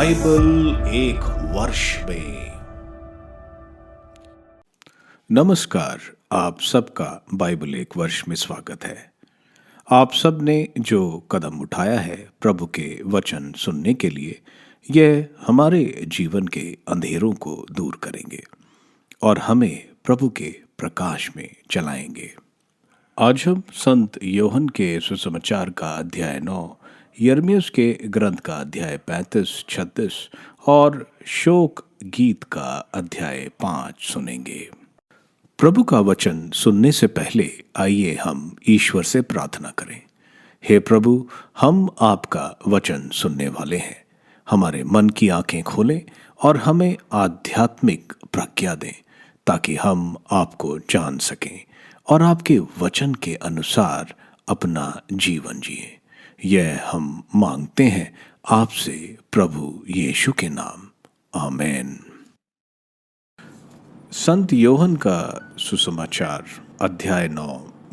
Bible एक वर्ष में। नमस्कार, आप सबका बाइबल एक वर्ष में स्वागत है। आप सब ने जो कदम उठाया है प्रभु के वचन सुनने के लिए, यह हमारे जीवन के अंधेरों को दूर करेंगे और हमें प्रभु के प्रकाश में चलाएंगे। आज हम संत योहन के सुसमाचार का अध्याय 9, यिर्मयाह के ग्रंथ का अध्याय 35-36 और शोक गीत का अध्याय 5 सुनेंगे। प्रभु का वचन सुनने से पहले आइए हम ईश्वर से प्रार्थना करें। हे प्रभु, हम आपका वचन सुनने वाले हैं। हमारे मन की आंखें खोलें और हमें आध्यात्मिक प्रज्ञा दें ताकि हम आपको जान सकें और आपके वचन के अनुसार अपना जीवन जिए। यह हम मांगते हैं आपसे प्रभु यीशु के नाम, आमीन। संत योहन का सुसमाचार अध्याय 9,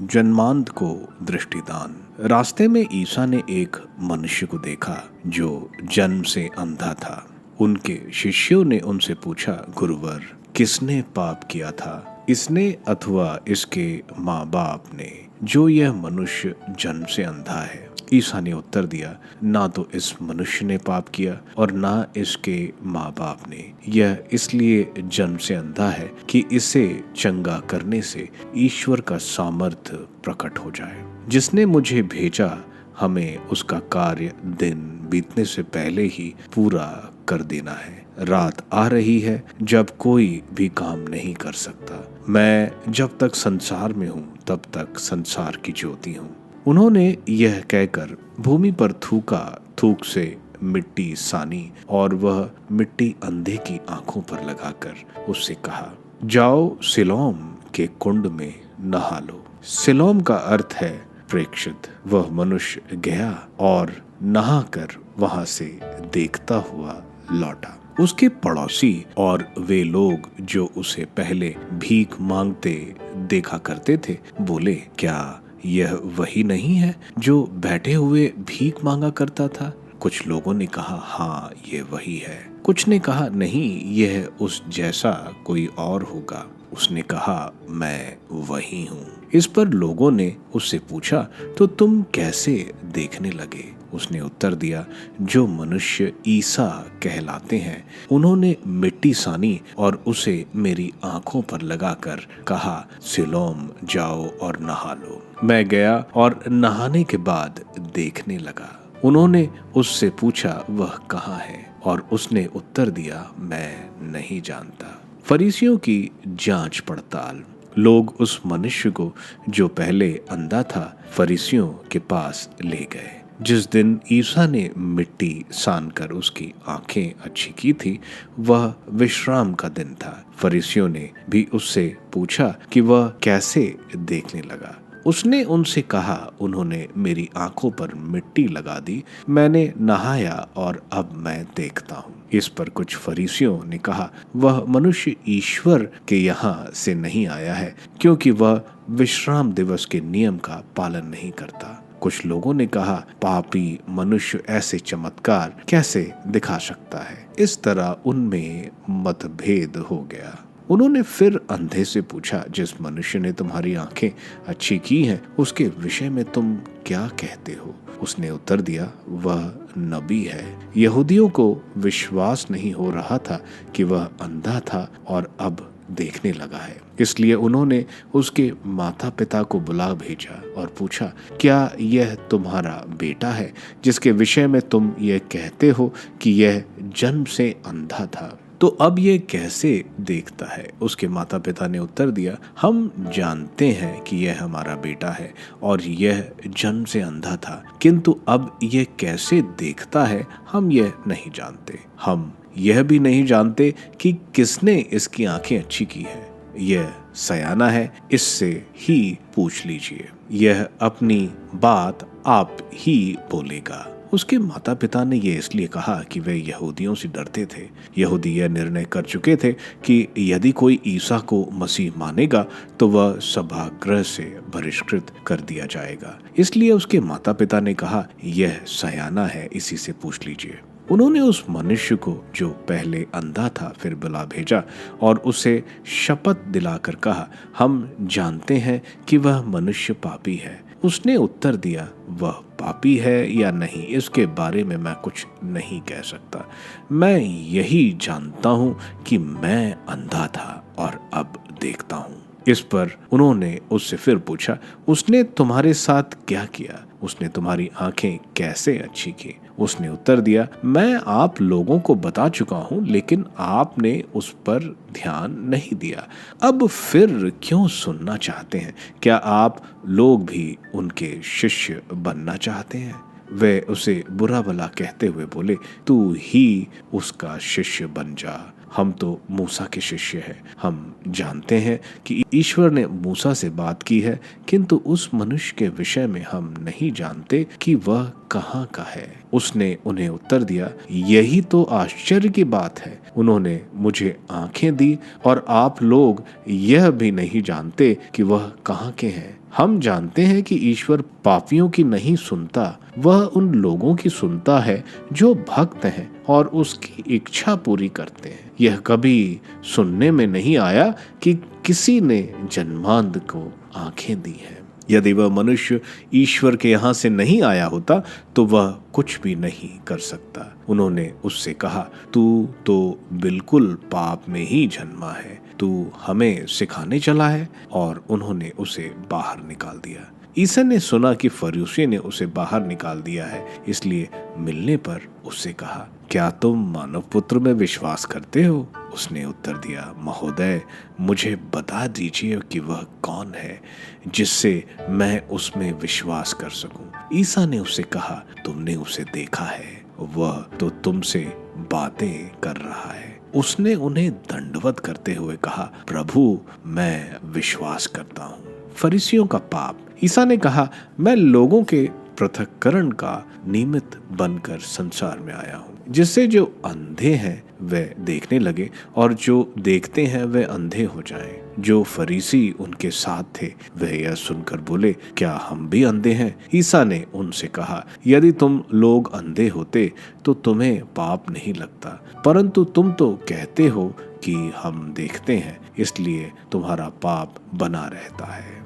जन्मांध को दृष्टिदान। रास्ते में ईसा ने एक मनुष्य को देखा जो जन्म से अंधा था। उनके शिष्यों ने उनसे पूछा, गुरुवर, किसने पाप किया था, इसने अथवा इसके माँ बाप ने, जो यह मनुष्य जन्म से अंधा है? ईसा ने उत्तर दिया, ना तो इस मनुष्य ने पाप किया और ना इसके माँ बाप ने। यह इसलिए जन्म से अंधा है कि इसे चंगा करने से ईश्वर का सामर्थ्य प्रकट हो जाए। जिसने मुझे भेजा, हमें उसका कार्य दिन बीतने से पहले ही पूरा कर देना है। रात आ रही है जब कोई भी काम नहीं कर सकता। मैं जब तक संसार में हूँ तब तक संसार की ज्योति हूँ। उन्होंने यह कहकर भूमि पर थूका, थूक से मिट्टी सानी और वह मिट्टी अंधे की आंखों पर लगाकर उससे कहा, जाओ सिलोम के कुंड में नहा लो। सिलोम का अर्थ है प्रेक्षित। वह मनुष्य गया और नहाकर वहां से देखता हुआ लौटा। उसके पड़ोसी और वे लोग जो उसे पहले भीख मांगते देखा करते थे बोले, क्या यह वही नहीं है जो बैठे हुए भीख मांगा करता था? कुछ लोगों ने कहा, हाँ, ये वही है। कुछ ने कहा, नहीं, यह उस जैसा कोई और होगा। उसने कहा, मैं वही हूँ। इस पर लोगों ने उससे पूछा, तो तुम कैसे देखने लगे? उसने उत्तर दिया, जो मनुष्य ईसा कहलाते हैं, उन्होंने मिट्टी सानी और उसे मेरी आंखों पर लगाकर कहा, सिलोम जाओ और नहा लो। मैं गया और नहाने के बाद देखने लगा। उन्होंने उससे पूछा, वह कहाँ है? और उसने उत्तर दिया, मैं नहीं जानता। फरीसियों की जांच पड़ताल। लोग उस मनुष्य को जो पहले अंधा था फरीसियों के पास ले गए। जिस दिन ईसा ने मिट्टी सानकर उसकी आंखें अच्छी की थी, वह विश्राम का दिन था। फरीसियों ने भी उससे पूछा कि वह कैसे देखने लगा। उसने उनसे कहा, उन्होंने मेरी आंखों पर मिट्टी लगा दी, मैंने नहाया और अब मैं देखता हूँ। इस पर कुछ फरीसियों ने कहा, वह मनुष्य ईश्वर के यहाँ से नहीं आया है, क्योंकि वह विश्राम दिवस के नियम का पालन नहीं करता। कुछ लोगों ने कहा, पापी मनुष्य ऐसे चमत्कार कैसे दिखा सकता है? इस तरह उनमें मतभेद हो गया। उन्होंने फिर अंधे से पूछा, जिस मनुष्य ने तुम्हारी आंखें अच्छी की हैं, उसके विषय में तुम क्या कहते हो? उसने उत्तर दिया, वह नबी है। यहूदियों को विश्वास नहीं हो रहा था कि वह अंधा था और अब देखने लगा है। इसलिए उन्होंने उसके माता पिता को बुला भेजा और पूछा, क्या यह तुम्हारा बेटा है जिसके विषय में तुम यह कहते हो कि यह जन्म से अंधा था? तो अब ये कैसे देखता है? उसके माता पिता ने उत्तर दिया, हम जानते हैं कि यह हमारा बेटा है और यह जन्म से अंधा था, किंतु अब यह कैसे देखता है हम यह नहीं जानते। हम यह भी नहीं जानते कि किसने इसकी आंखें अच्छी की है। यह सयाना है, इससे ही पूछ लीजिए। यह अपनी बात आप ही बोलेगा। उसके माता पिता ने ये इसलिए कहा कि वे यहूदियों से डरते थे। यहूदी यह निर्णय कर चुके थे कि यदि कोई ईसा को मसीह मानेगा तो वह सभागृह से बहिष्कृत कर दिया जाएगा। इसलिए उसके माता पिता ने कहा, यह सयाना है, इसी से पूछ लीजिए। उन्होंने उस मनुष्य को जो पहले अंधा था फिर बुला भेजा और उसे शपथ दिलाकर कहा, हम जानते हैं कि वह मनुष्य पापी है। उसने उत्तर दिया, वह पापी है या नहीं इसके बारे में मैं कुछ नहीं कह सकता। मैं यही जानता हूं कि मैं अंधा था और अब देखता हूं। इस पर उन्होंने उससे फिर पूछा, उसने तुम्हारे साथ क्या किया? उसने तुम्हारी आंखें कैसे अच्छी की? उसने उत्तर दिया, मैं आप लोगों को बता चुका हूं, लेकिन आपने उस पर ध्यान नहीं दिया। अब फिर क्यों सुनना चाहते हैं? क्या आप लोग भी उनके शिष्य बनना चाहते हैं? वे उसे बुरा भला कहते हुए बोले, तू ही उसका शिष्य बन जा। हम तो मूसा के शिष्य हैं। हम जानते हैं कि ईश्वर ने मूसा से बात की है, किंतु उस मनुष्य के विषय में हम नहीं जानते कि वह कहाँ का है। उसने उन्हें उत्तर दिया, यही तो आश्चर्य की बात है। उन्होंने मुझे आंखें दी और आप लोग यह भी नहीं जानते कि वह कहाँ के हैं। हम जानते हैं कि ईश्वर पापियों की नहीं सुनता, वह उन लोगों की सुनता है जो भक्त हैं और उसकी इच्छा पूरी करते हैं। यह कभी सुनने में नहीं आया कि किसी ने जन्मांध को आंखें दी हैं। यदि वह मनुष्य ईश्वर के यहाँ से नहीं आया होता तो वह कुछ भी नहीं कर सकता। उन्होंने उससे कहा, तू तो बिल्कुल पाप में ही जन्मा है, तू हमें सिखाने चला है? और उन्होंने उसे बाहर निकाल दिया। ईसा ने सुना कि फरीसी ने उसे बाहर निकाल दिया है, इसलिए मिलने पर उससे कहा, क्या तुम मानव पुत्र में विश्वास करते हो? उसने उत्तर दिया, महोदय, मुझे बता दीजिए कि वह कौन है जिससे मैं उसमें विश्वास कर सकूं। ईसा ने उससे कहा, तुमने उसे देखा है, वह तो तुमसे बातें कर रहा है। उसने उन्हें दंडवत करते हुए कहा, प्रभु, मैं विश्वास करता हूँ। फरीसियों का पाप। ईसा ने कहा, मैं लोगों के पृथक्करण का निमित्त बनकर संसार में आया हूँ, जिससे जो अंधे हैं वे देखने लगे और जो देखते हैं वे अंधे हो जाएं। जो फरीसी उनके साथ थे वे यह सुनकर बोले, क्या हम भी अंधे हैं? ईसा ने उनसे कहा, यदि तुम लोग अंधे होते तो तुम्हें पाप नहीं लगता, परंतु तुम तो कहते हो कि हम देखते हैं, इसलिए तुम्हारा पाप बना रहता है।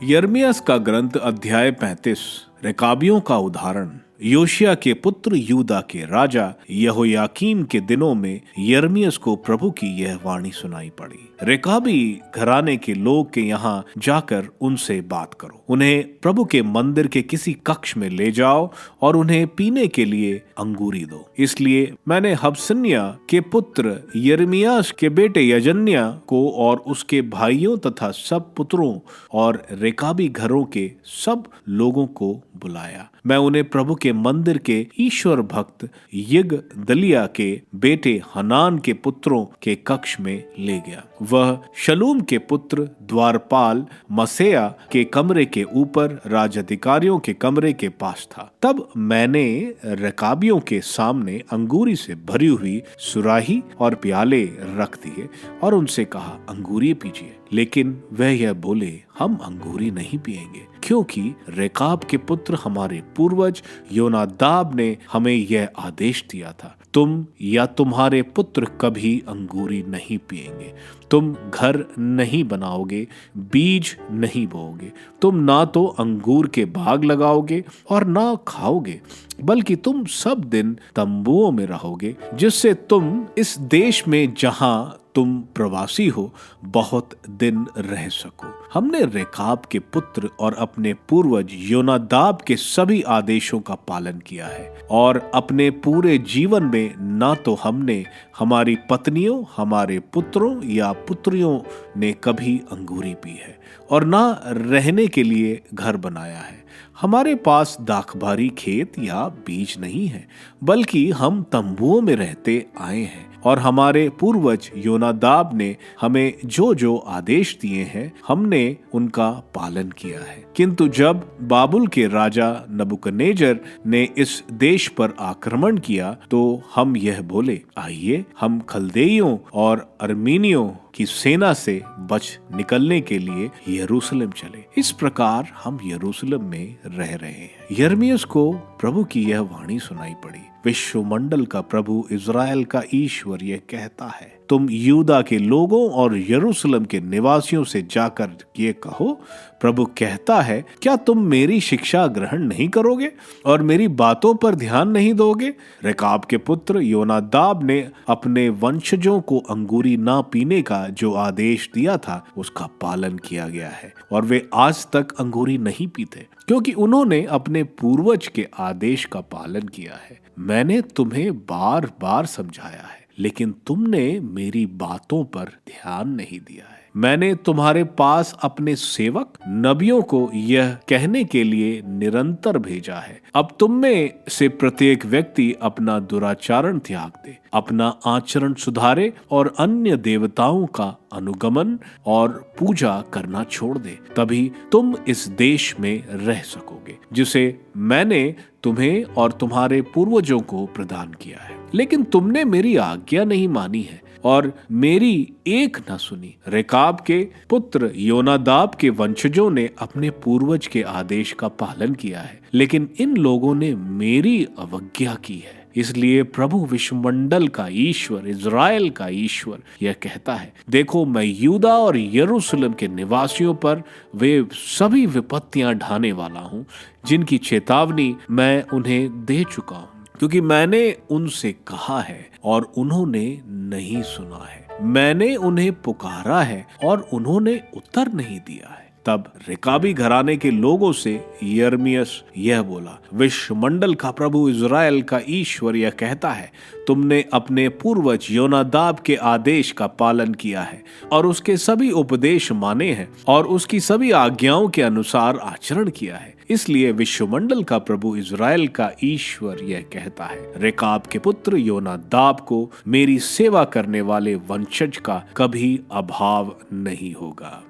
यिर्मयाह का ग्रंथ अध्याय 35। रेकाबियों का उदाहरण। योशिया के पुत्र यूदा के राजा यहोयाकीम के दिनों में यिर्मयाह को प्रभु की यह वाणी सुनाई पड़ी, रेकाबी घराने के लोग के यहाँ जाकर उनसे बात करो, उन्हें प्रभु के मंदिर के किसी कक्ष में ले जाओ और उन्हें पीने के लिए अंगूरी दो। इसलिए मैंने हबसन्या के पुत्र यिर्मयाह के बेटे यजन्या को और उसके भाइयों तथा सब पुत्रों और रेकाबी घरों के सब लोगों को बुलाया। मैं उन्हें प्रभु के मंदिर के ईश्वर भक्त यिगदलिया के बेटे हनान के पुत्रों के कक्ष में ले गया। वह शलूम के पुत्र द्वारपाल मसेया के कमरे के ऊपर राजाधिकारियों के कमरे के पास था। तब मैंने रकाबियों के सामने अंगूरी से भरी हुई सुराही और प्याले रख दिए और उनसे कहा, अंगूरी पीजिए। लेकिन वह यह बोले, हम अंगूरी नहीं पिएंगे, क्योंकि रेकाब के पुत्र हमारे पूर्वज योनादाब ने हमें यह आदेश दिया था, तुम या तुम्हारे पुत्र कभी अंगूरी नहीं पिएंगे। तुम घर नहीं बनाओगे, बीज नहीं बोओगे, तुम ना तो अंगूर के बाग लगाओगे और ना खाओगे, बल्कि तुम सब दिन तंबुओं में रहोगे, जिससे तुम इस देश में जहां तुम प्रवासी हो बहुत दिन रह सको। हमने रेकाब के पुत्र और अपने पूर्वज योनादाब के सभी आदेशों का पालन किया है और अपने पूरे जीवन में ना तो हमने, हमारी पत्नियों, हमारे पुत्रों या पुत्रियों ने कभी अंगूरी पी है और ना रहने के लिए घर बनाया है। हमारे पास दाखबारी खेत या बीज नहीं है, बल्कि हम तंबुओं में रहते आए हैं और हमारे पूर्वज योनादाब ने हमें जो जो आदेश दिए हैं हमने उनका पालन किया है। किंतु जब बाबुल के राजा नबूकदनेस्सर ने इस देश पर आक्रमण किया तो हम यह बोले, आइए हम खलदेइयों और अर्मीनियों की सेना से बच निकलने के लिए यरूशलेम चले। इस प्रकार हम यरूशलेम में रह रहे हैं। यिर्मयाह को प्रभु की यह वाणी सुनाई पड़ी, विश्वमंडल का प्रभु इज़राइल का ईश्वर यह कहता है, तुम यूदा के लोगों और यरूशलेम के निवासियों से जाकर ये कहो, प्रभु कहता है, क्या तुम मेरी शिक्षा ग्रहण नहीं करोगे और मेरी बातों पर ध्यान नहीं दोगे? रेकाब के पुत्र योनादाब ने अपने वंशजों को अंगूरी ना पीने का जो आदेश दिया था उसका पालन किया गया है और वे आज तक अंगूरी नहीं पीते, क्योंकि उन्होंने अपने पूर्वज के आदेश का पालन किया है। मैंने तुम्हें बार बार समझाया है, लेकिन तुमने मेरी बातों पर ध्यान नहीं दिया है। मैंने तुम्हारे पास अपने सेवक नबियों को यह कहने के लिए निरंतर भेजा है, अब तुम में से प्रत्येक व्यक्ति अपना दुराचरण त्याग दे, अपना आचरण सुधारे और अन्य देवताओं का अनुगमन और पूजा करना छोड़ दे, तभी तुम इस देश में रह सकोगे जिसे मैंने तुम्हें और तुम्हारे पूर्वजों को प्रदान किया है। लेकिन तुमने मेरी आज्ञा नहीं मानी है और मेरी एक न सुनी। रेकाब के पुत्र योनादाब के वंशजों ने अपने पूर्वज के आदेश का पालन किया है, लेकिन इन लोगों ने मेरी अवज्ञा की है। इसलिए प्रभु विश्वमंडल का ईश्वर, इज़राइल का ईश्वर यह कहता है, देखो मैं यूदा और यरूशलेम के निवासियों पर वे सभी विपत्तियां ढाने वाला हूं जिनकी चेतावनी मैं उन्हें दे चुका हूं, क्योंकि मैंने उनसे कहा है और उन्होंने नहीं सुना है। मैंने उन्हें पुकारा है और उन्होंने उत्तर नहीं दिया है। तब रेकाबी घराने के लोगों से यिर्मयाह यह बोला, विश्वमंडल का प्रभु इज़राइल का ईश्वर यह कहता है, तुमने अपने पूर्वज योनादाब के आदेश का पालन किया है और उसके सभी उपदेश माने हैं और उसकी सभी आज्ञाओं के अनुसार आचरण किया है। इसलिए विश्वमंडल का प्रभु इज़राइल का ईश्वर यह कहता है, रेकाब के पुत्र योनादाब को मेरी सेवा करने वाले वंशज का कभी अभाव नहीं होगा।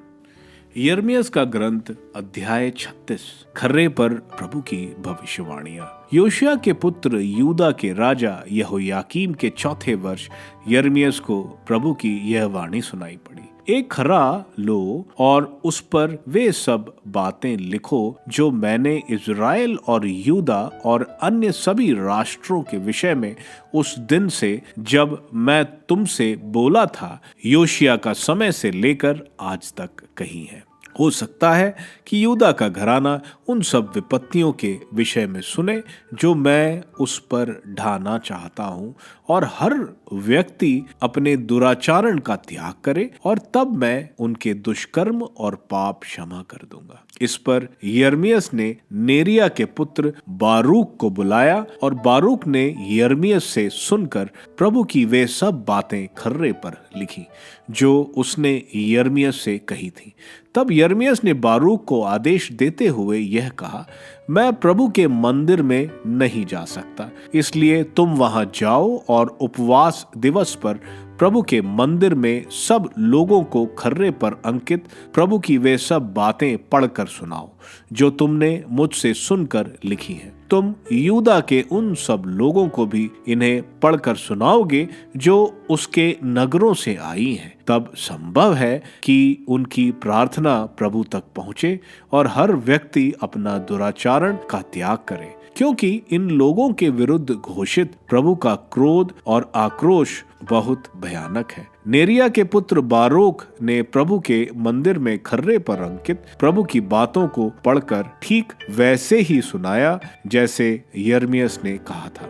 यिर्मयाह का ग्रंथ अध्याय 36। खर्रे पर प्रभु की भविष्यवाणियां। योशिय्याह के पुत्र यूदा के राजा यहोयाकीम के चौथे वर्ष यिर्मयाह को प्रभु की यह वाणी सुनाई पड़ी, एक खर्रा लो और उस पर वे सब बातें लिखो जो मैंने इज़राइल और यूदा और अन्य सभी राष्ट्रों के विषय में उस दिन से जब मैं तुमसे बोला था योशिय्याह का समय से लेकर आज तक कही है। हो सकता है कि यूदा का घराना उन सब विपत्तियों के विषय में सुने जो मैं उस पर ढाना चाहता हूँ, और हर व्यक्ति अपने दुराचरण का त्याग करे और तब मैं उनके दुष्कर्म और पाप क्षमा कर दूंगा। इस पर यिर्मयाह ने नेरिया के पुत्र बारूक को बुलाया और बारूक ने यिर्मयाह से सुनकर प्रभु की वे सब बातें खर्रे पर लिखी जो उसने यिर्मयाह से कही थी। तब यिर्मयाह ने बारूक को आदेश देते हुए यह कहा, मैं प्रभु के मंदिर में नहीं जा सकता, इसलिए तुम वहां जाओ और उपवास दिवस पर प्रभु के मंदिर में सब लोगों को खर्रे पर अंकित प्रभु की वे सब बातें पढ़कर सुनाओ जो तुमने मुझसे सुनकर लिखी हैं। तुम यूदा के उन सब लोगों को भी इन्हें पढ़कर सुनाओगे जो उसके नगरों से आई हैं। तब संभव है कि उनकी प्रार्थना प्रभु तक पहुंचे और हर व्यक्ति अपना दुराचरण का त्याग करे, क्योंकि इन लोगों के विरुद्ध घोषित प्रभु का क्रोध और आक्रोश बहुत भयानक है। नेरिया के पुत्र बारूक ने प्रभु के मंदिर में खर्रे पर अंकित प्रभु की बातों को पढ़कर ठीक वैसे ही सुनाया जैसे यिर्मयाह ने कहा था।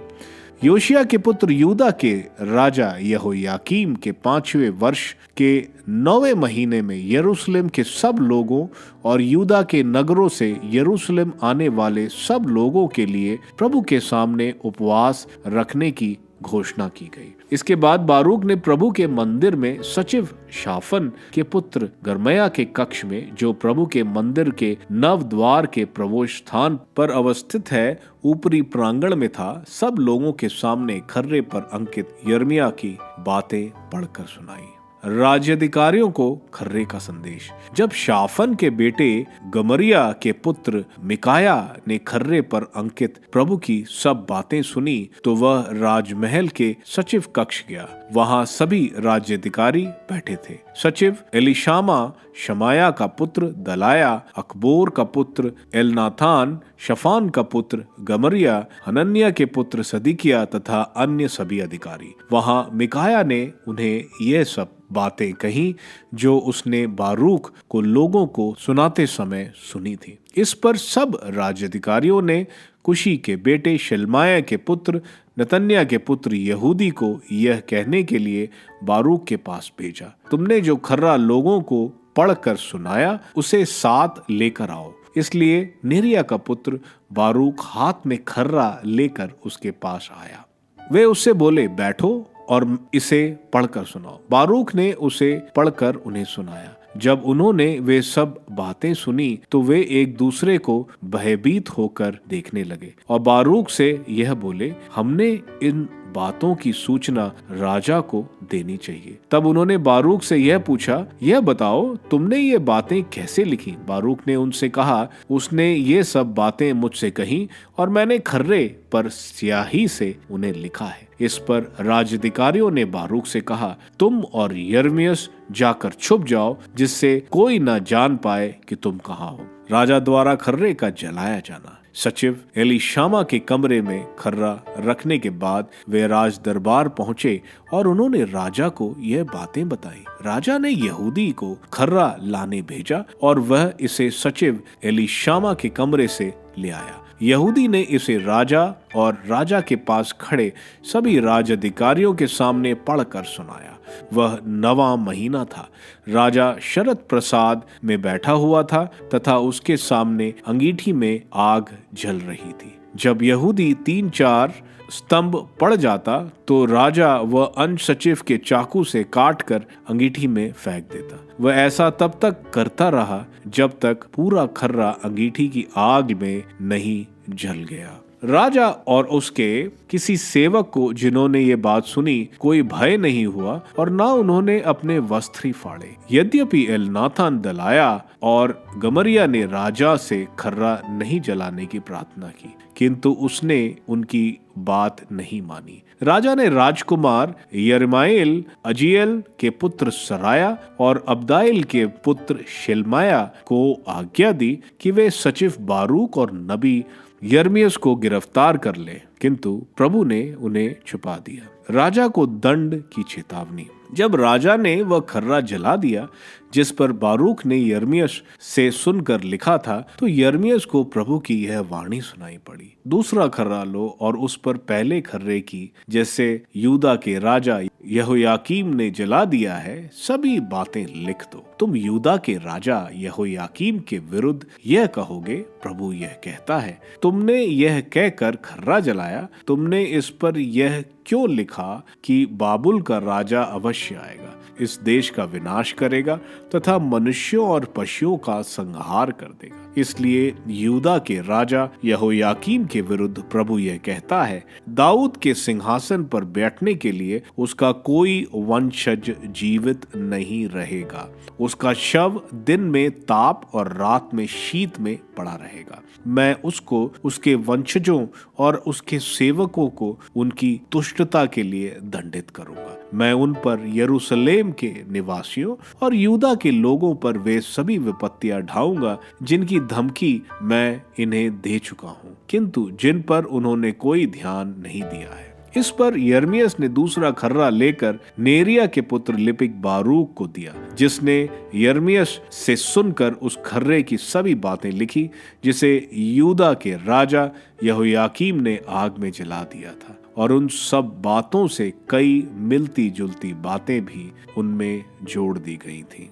योशिय्याह के पुत्र यूदा के राजा यहोयाकीम के 5वें वर्ष के 9वें महीने में यरूशलेम के सब लोगों और यूदा के नगरों से यरूशलेम आने वाले सब लोगों के लिए प्रभु के सामने उपवास रखने की घोषणा की गई। इसके बाद बारूक ने प्रभु के मंदिर में सचिव शाफन के पुत्र गरमया के कक्ष में, जो प्रभु के मंदिर के नव द्वार के प्रवेश स्थान पर अवस्थित है, ऊपरी प्रांगण में था, सब लोगों के सामने खर्रे पर अंकित यिर्मयाह की बातें पढ़कर सुनाई। राज्याधिकारियों को खर्रे का संदेश। जब शाफन के बेटे गमरिया के पुत्र मिकाया ने खर्रे पर अंकित प्रभु की सब बातें सुनी तो वह राजमहल के सचिव कक्ष गया। वहां सभी राज्याधिकारी बैठे थे। सचिव एलिशामा, शमाया का पुत्र दलाया, अकबोर का पुत्र एलनाथान, शफान का पुत्र गमरिया, हनन्या के पुत्र सदिकिया तथा अन्य सभी अधिकारी। वहां मिकाया ने उन्हें यह सब बातें कही जो उसने बारूक को लोगों को सुनाते समय सुनी थी। इस पर सब राज्याधिकारियों ने कुशी के बेटे शलमाया के पुत्र नतन्याह के पुत्र यहूदी को यह कहने के लिए बारूक के पास भेजा, तुमने जो खर्रा लोगों को पढ़कर सुनाया उसे साथ लेकर आओ। इसलिए नेरिया का पुत्र बारूक हाथ में खर्रा लेकर उसके पास आया। वे उससे बोले, बैठो और इसे पढ़कर सुनाओ। बारूक ने उसे पढ़कर उन्हें सुनाया। जब उन्होंने वे सब बातें सुनी तो वे एक दूसरे को भयभीत होकर देखने लगे और बारूक से यह बोले, हमने इन बातों की सूचना राजा को देनी चाहिए। तब उन्होंने बारूक से यह पूछा, यह बताओ तुमने ये बातें कैसे लिखी? बारूक ने उनसे कहा, उसने ये सब बातें मुझसे कही और मैंने खर्रे पर स्याही से उन्हें लिखा है। इस पर राज्याधिकारियों ने बारूक से कहा, तुम और यिर्मयाह जाकर छुप जाओ जिससे कोई न जान पाए कि तुम कहाँ हो। राजा द्वारा खर्रे का जलाया जाना। सचिव एलीशामा के कमरे में खर्रा रखने के बाद वे राज दरबार पहुंचे और उन्होंने राजा को यह बातें बताई। राजा ने यहूदी को खर्रा लाने भेजा और वह इसे सचिव एलीशामा के कमरे से ले आया। यहूदी ने इसे राजा और राजा के पास खड़े सभी राज अधिकारियों के सामने पढ़कर सुनाया। वह 9वां महीना था। राजा शरद प्रसाद में बैठा हुआ था तथा उसके सामने अंगीठी में आग जल रही थी। जब यहूदी 3-4 स्तंभ पड़ जाता तो राजा वह अंश सचिव के चाकू से काटकर अंगीठी में फेंक देता। वह ऐसा तब तक करता रहा जब तक पूरा खर्रा अंगीठी की आग में नहीं जल गया। राजा और उसके किसी सेवक को जिन्होंने ये बात सुनी कोई भय नहीं हुआ और ना उन्होंने अपने वस्त्र ही फाड़े। यद्यपि एलनाथान, दलाया और गमरिया ने राजा से खर्रा नहीं जलाने की प्रार्थना की, किंतु उसने उनकी बात नहीं मानी। राजा ने राजकुमार यरमाएल, अजीएल के पुत्र सराया और अब्दाइल के पुत्र शेलमाया को आज्ञा दी कि वे सचिव बारूक और नबी यिर्मयाह को गिरफ्तार कर ले, किंतु प्रभु ने उन्हें छुपा दिया। राजा को दंड की चेतावनी। जब राजा ने वह खर्रा जला दिया जिस पर बारूक ने यिर्मयाह से सुनकर लिखा था, तो यिर्मयाह को प्रभु की यह वाणी सुनाई पड़ी, दूसरा खर्रा लो और उस पर पहले खर्रे की जैसे यूदा के राजा यहोयाकीम ने जला दिया है सभी बातें लिख दो। तुम यूदा के राजा यहोयाकीम के विरुद्ध यह कहोगे, प्रभु यह कहता है, तुमने यह कहकर खर्रा जलाया, तुमने इस पर यह क्यों लिखा कि बाबुल का राजा अवश्य आएगा, इस देश का विनाश करेगा तथा मनुष्यों और पशुओं का संहार कर देगा। इसलिए यूदा के राजा यहोयाकीम के विरुद्ध प्रभु यह कहता है, दाऊद के सिंहासन पर बैठने के लिए उसका कोई वंशज जीवित नहीं रहेगा। उसका शव दिन में ताप और रात में शीत में पड़ा रहेगा। मैं उसको, उसके वंशजों और उसके सेवकों को उनकी तुष्टता के लिए दंडित करूंगा। मैं उन पर यरूशलेम के निवासियों और यूदा के लोगों पर वे सभी विपत्तियां ढाऊंगा जिनकी धमकी मैं इन्हें दे चुका हूं, किंतु जिन पर उन्होंने कोई ध्यान नहीं दिया है। इस पर यिर्मयाह ने दूसरा खर्रा लेकर नेरिया के पुत्र लिपिक बारूक को दिया, जिसने यिर्मयाह से सुनकर उस खर्रे की सभी बातें लिखी जिसे यूदा के राजा यहोयाकीम ने आग में जला दिया था, और उन सब बातों से कई मिलती जुलती बातें भी उनमें जोड़ दी गई थीं।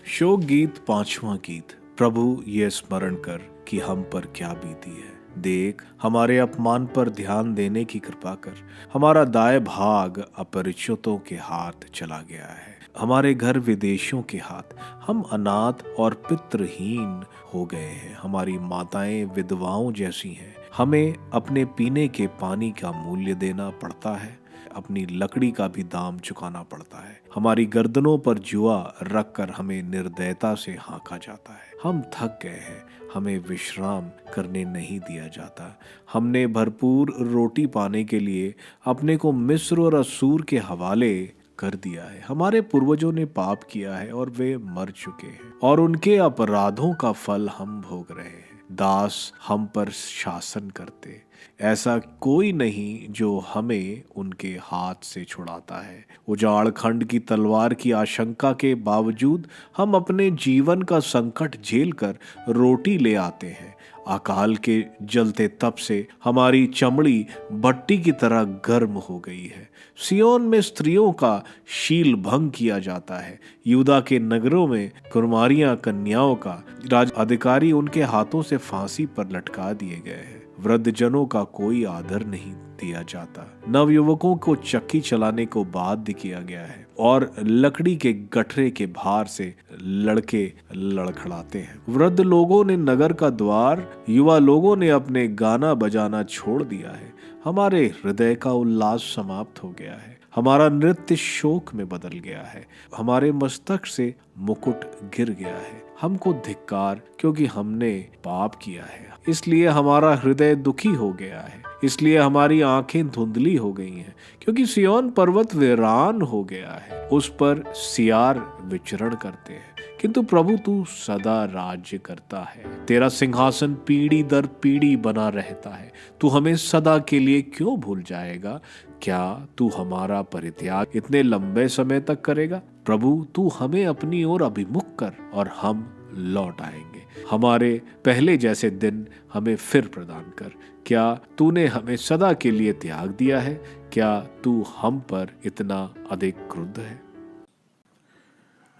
शोक गीत 5वां गीत। प्रभु ये स्मरण कर कि हम पर क्या बीती है, देख हमारे अपमान पर ध्यान देने की कृपा कर। हमारा दाएं भाग अपरिचितों के हाथ चला गया है, हमारे घर विदेशियों के हाथ। हम अनाथ और पितृहीन हो गए हैं, हमारी माताएं विधवाओं जैसी हैं। हमें अपने पीने के पानी का मूल्य देना पड़ता है। अपनी लकड़ी का भी दाम चुकाना पड़ता है। हमारी गर्दनों पर जुआ रखकर हमें निर्दयता से हाँका जाता है। हम थक गए हैं, हमें विश्राम करने नहीं दिया जाता। हमने भरपूर रोटी पाने के लिए अपने को मिस्र और असूर के हवाले कर दिया है। हमारे पूर्वजों ने पाप किया है और वे मर चुके हैं, और उनके अपराधों का फल हम भोग रहे हैं। दास हम पर शासन करते, ऐसा कोई नहीं जो हमें उनके हाथ से छुड़ाता है। उजाड़ खंड की तलवार की आशंका के बावजूद हम अपने जीवन का संकट झेलकर रोटी ले आते हैं। अकाल के जलते तप से हमारी चमड़ी भट्टी की तरह गर्म हो गई है। सियोन में स्त्रियों का शील भंग किया जाता है। यूदा के नगरों में कुमारियां कन्याओं का राज अधिकारी उनके हाथों से फांसी पर लटका दिए गए हैं। वृद्ध जनों का कोई आदर नहीं दिया जाता। नवयुवकों को चक्की चलाने को बाध्य किया गया है और लकड़ी के गठरे के भार से लड़के लड़खड़ाते हैं। वृद्ध लोगों ने नगर का द्वार, युवा लोगों ने अपने गाना बजाना छोड़ दिया है। हमारे हृदय का उल्लास समाप्त हो गया है। हमारा नृत्य शोक में बदल गया है। हमारे मस्तक से मुकुट गिर गया है। हमको धिक्कार, क्योंकि हमने पाप किया है। इसलिए हमारा हृदय दुखी हो गया है। इसलिए हमारी आंखें धुंधली हो गई हैं, क्योंकि सिय्योन पर्वत वीरान हो गया है। उस पर सियार विचरण करते हैं, किंतु प्रभु तू सदा राज्य करता है। तेरा सिंहासन पीढ़ी दर पीढ़ी बना रहता है। तू हमें सदा के लिए क्यों भूल जाएगा? क्या तू हमारा परित्याग इतने लंबे समय तक करेगा? प्रभु तू हमें अपनी ओर अभिमुख कर और हम लौट आएंगे। हमारे पहले जैसे दिन हमें फिर प्रदान कर। क्या तूने हमें सदा के लिए त्याग दिया है? क्या तू हम पर इतना अधिक क्रुद्ध है?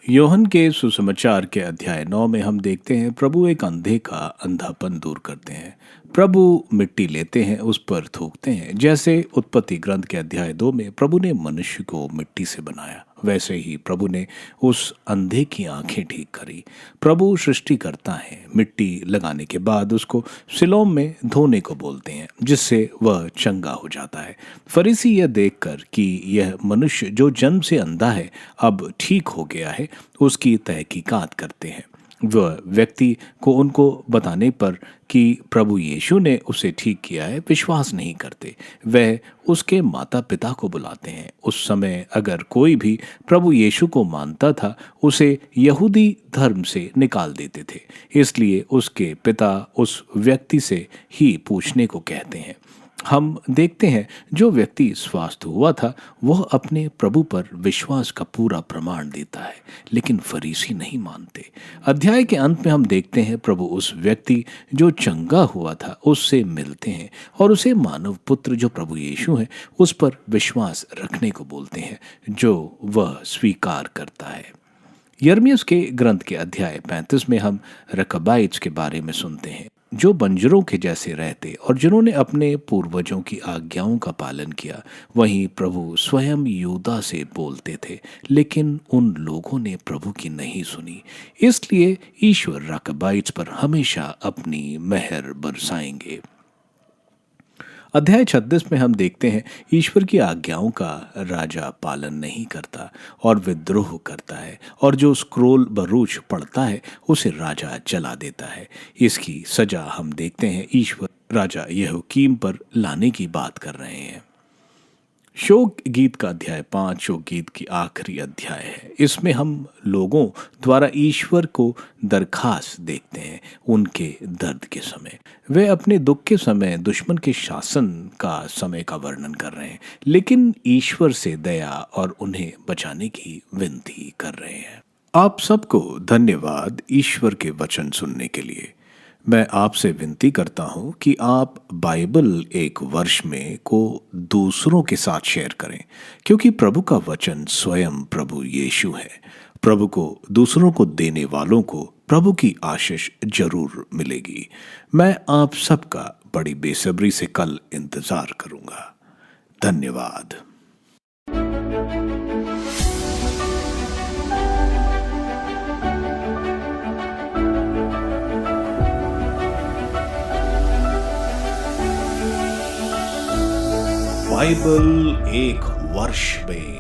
योहन के सुसमाचार के अध्याय 9 में हम देखते हैं प्रभु एक अंधे का अंधापन दूर करते हैं। प्रभु मिट्टी लेते हैं, उस पर थूकते हैं। जैसे उत्पत्ति ग्रंथ के अध्याय 2 में प्रभु ने मनुष्य को मिट्टी से बनाया, वैसे ही प्रभु ने उस अंधे की आंखें ठीक करी। प्रभु सृष्टि करता है, मिट्टी लगाने के बाद उसको सिलोम में धोने को बोलते हैं, जिससे वह चंगा हो जाता है। फरीसी यह देखकर कि यह मनुष्य जो जन्म से अंधा है अब ठीक हो गया है, उसकी तहकीकात करते हैं। वह व्यक्ति को उनको बताने पर कि प्रभु यीशु ने उसे ठीक किया है विश्वास नहीं करते। वह उसके माता पिता को बुलाते हैं। उस समय अगर कोई भी प्रभु यीशु को मानता था, उसे यहूदी धर्म से निकाल देते थे। इसलिए उसके पिता उस व्यक्ति से ही पूछने को कहते हैं। हम देखते हैं जो व्यक्ति स्वस्थ हुआ था वह अपने प्रभु पर विश्वास का पूरा प्रमाण देता है, लेकिन फरीसी नहीं मानते। अध्याय के अंत में हम देखते हैं प्रभु उस व्यक्ति जो चंगा हुआ था उससे मिलते हैं और उसे मानव पुत्र जो प्रभु यीशु है उस पर विश्वास रखने को बोलते हैं, जो वह स्वीकार करता है। यिर्मयाह के ग्रंथ के अध्याय 35 में हम रकबाइट्स के बारे में सुनते हैं, जो बंजरों के जैसे रहते और जिन्होंने अपने पूर्वजों की आज्ञाओं का पालन किया। वहीं प्रभु स्वयं यूदा से बोलते थे, लेकिन उन लोगों ने प्रभु की नहीं सुनी। इसलिए ईश्वर रकबाइट्स पर हमेशा अपनी मेहर बरसाएंगे। अध्याय 36 में हम देखते हैं ईश्वर की आज्ञाओं का राजा पालन नहीं करता और विद्रोह करता है, और जो स्क्रोल बरूज पढ़ता है उसे राजा जला देता है। इसकी सजा हम देखते हैं ईश्वर राजा यहोकीम पर लाने की बात कर रहे हैं। शोक गीत का अध्याय 5 शोक गीत की आखिरी अध्याय है। इसमें हम लोगों द्वारा ईश्वर को दरखास्त देखते हैं उनके दर्द के समय। वे अपने दुख के समय दुश्मन के शासन का समय का वर्णन कर रहे हैं, लेकिन ईश्वर से दया और उन्हें बचाने की विनती कर रहे हैं। आप सबको धन्यवाद ईश्वर के वचन सुनने के लिए। मैं आपसे विनती करता हूं कि आप बाइबल एक वर्ष में को दूसरों के साथ शेयर करें, क्योंकि प्रभु का वचन स्वयं प्रभु यीशु है। प्रभु को दूसरों को देने वालों को प्रभु की आशीष जरूर मिलेगी। मैं आप सबका बड़ी बेसब्री से कल इंतजार करूंगा। धन्यवाद। बाइबल एक वर्ष में